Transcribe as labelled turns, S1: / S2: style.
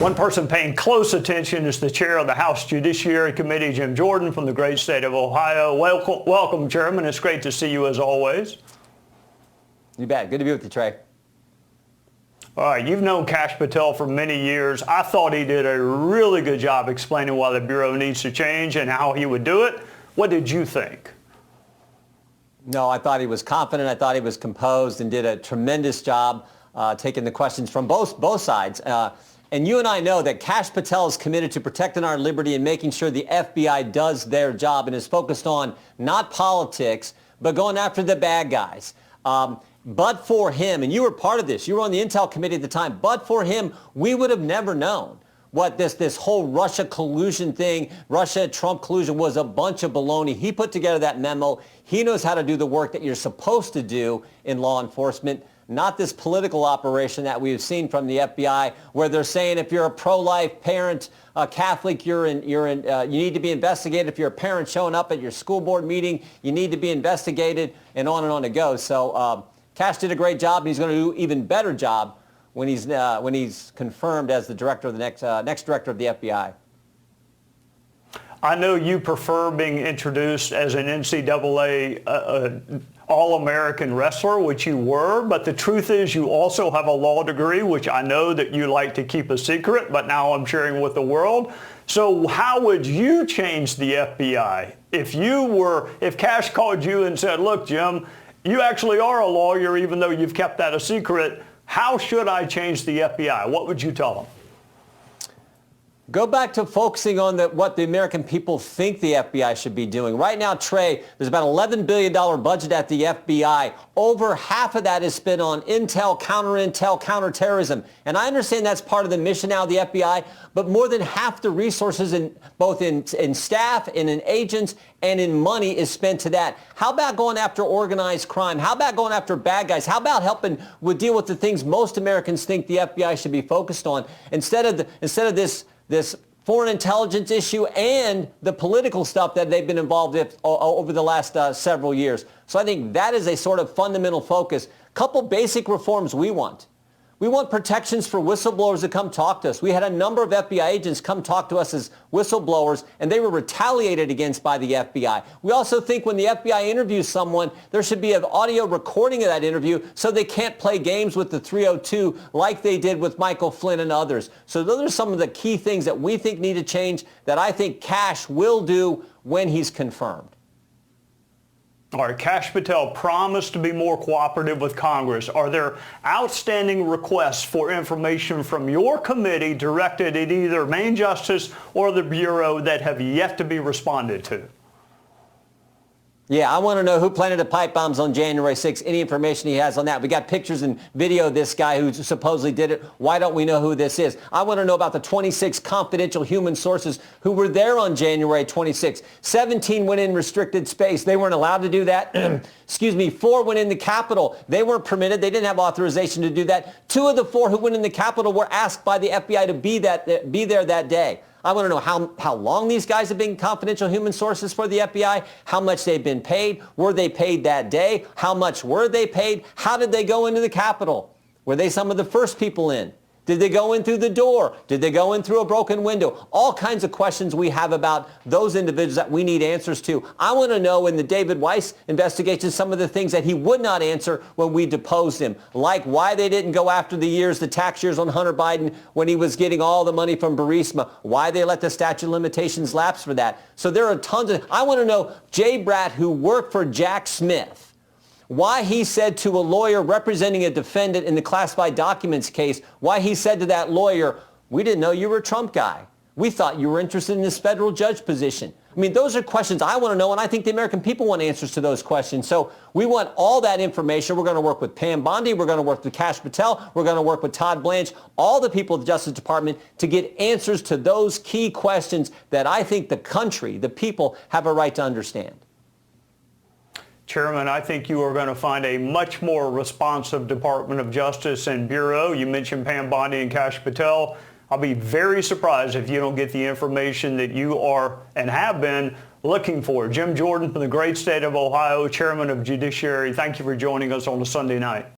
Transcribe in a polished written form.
S1: One person paying close attention is the chair of the House Judiciary Committee, Jim Jordan, from the great state of Ohio. Welcome, Chairman. It's great to see you as always.
S2: You bet. Good to be with you, Trey.
S1: All right, you've known Kash Patel for many years. I thought he did a really good job explaining why the Bureau needs to change and how he would do it. What did you think?
S2: No, I thought he was confident. I thought he was composed and did a tremendous job taking the questions from both sides. And you and I know that Kash Patel is committed to protecting our liberty and making sure the FBI does their job and is focused on not politics, but going after the bad guys. But for him, and you were part of this, you were on the Intel Committee at the time, but for him, we would have never known what this whole Russia collusion thing, Russia-Trump collusion, was a bunch of baloney. He put together that memo. He knows how to do the work that you're supposed to do in law enforcement, not this political operation that we've seen from the FBI, where they're saying if you're a pro-life parent, Catholic, you need to be investigated. If you're a parent showing up at your school board meeting, you need to be investigated, and on it goes. So Kash did a great job, and he's going to do an even better job when he's confirmed as the director of the next director of the FBI.
S1: I know you prefer being introduced as an NCAA All-American wrestler, which you were, but the truth is you also have a law degree, which I know that you like to keep a secret, but now I'm sharing with the world. So how would you change the FBI if Kash called you and said, look, Jim, you actually are a lawyer even though you've kept that a secret. How should I change the FBI? What would you tell them?
S2: Go back to focusing on what the American people think the FBI should be doing. Right now, Trey, there's about $11 billion budget at the FBI. Over half of that is spent on intel, counterterrorism. And I understand that's part of the mission now of the FBI, but more than half the resources both in staff and in agents and in money is spent to that. How about going after organized crime? How about going after bad guys? How about helping deal with the things most Americans think the FBI should be focused on instead of this foreign intelligence issue and the political stuff that they've been involved with over the last several years. So I think that is a sort of fundamental focus. Couple basic reforms we want. We want protections for whistleblowers to come talk to us. We had a number of FBI agents come talk to us as whistleblowers, and they were retaliated against by the FBI. We also think when the FBI interviews someone, there should be an audio recording of that interview so they can't play games with the 302 like they did with Michael Flynn and others. So those are some of the key things that we think need to change that I think Kash will do when he's confirmed.
S1: All right, Kash Patel promised to be more cooperative with Congress. Are there outstanding requests for information from your committee directed at either Main Justice or the Bureau that have yet to be responded to?
S2: Yeah, I want to know who planted the pipe bombs on January 6th, any information he has on that. We got pictures and video of this guy who supposedly did it. Why don't we know who this is? I want to know about the 26 confidential human sources who were there on January 26th. 17 went in restricted space. They weren't allowed to do that. Excuse me, 4 went in the Capitol. They weren't permitted. They didn't have authorization to do that. 2 of the 4 who went in the Capitol were asked by the FBI to be there that day. I want to know how long these guys have been confidential human sources for the FBI, how much they've been paid, were they paid that day, how much were they paid, how did they go into the Capitol? Were they some of the first people in? Did they go in through the door? Did they go in through a broken window? All kinds of questions we have about those individuals that we need answers to. I want to know in the David Weiss investigation some of the things that he would not answer when we deposed him, like why they didn't go after the tax years on Hunter Biden when he was getting all the money from Burisma, why they let the statute of limitations lapse for that. So there are tons of, I want to know Jay Bratt, who worked for Jack Smith, why he said to a lawyer representing a defendant in the classified documents case, why he said to that lawyer, we didn't know you were a Trump guy. We thought you were interested in this federal judge position. I mean, those are questions I want to know, and I think the American people want answers to those questions. So we want all that information. We're going to work with Pam Bondi. We're going to work with Kash Patel. We're going to work with Todd Blanche, all the people of the Justice Department to get answers to those key questions that I think the country, the people, have a right to understand.
S1: Chairman, I think you are going to find a much more responsive Department of Justice and Bureau. You mentioned Pam Bondi and Kash Patel. I'll be very surprised if you don't get the information that you are and have been looking for. Jim Jordan from the great state of Ohio, Chairman of Judiciary, thank you for joining us on a Sunday night.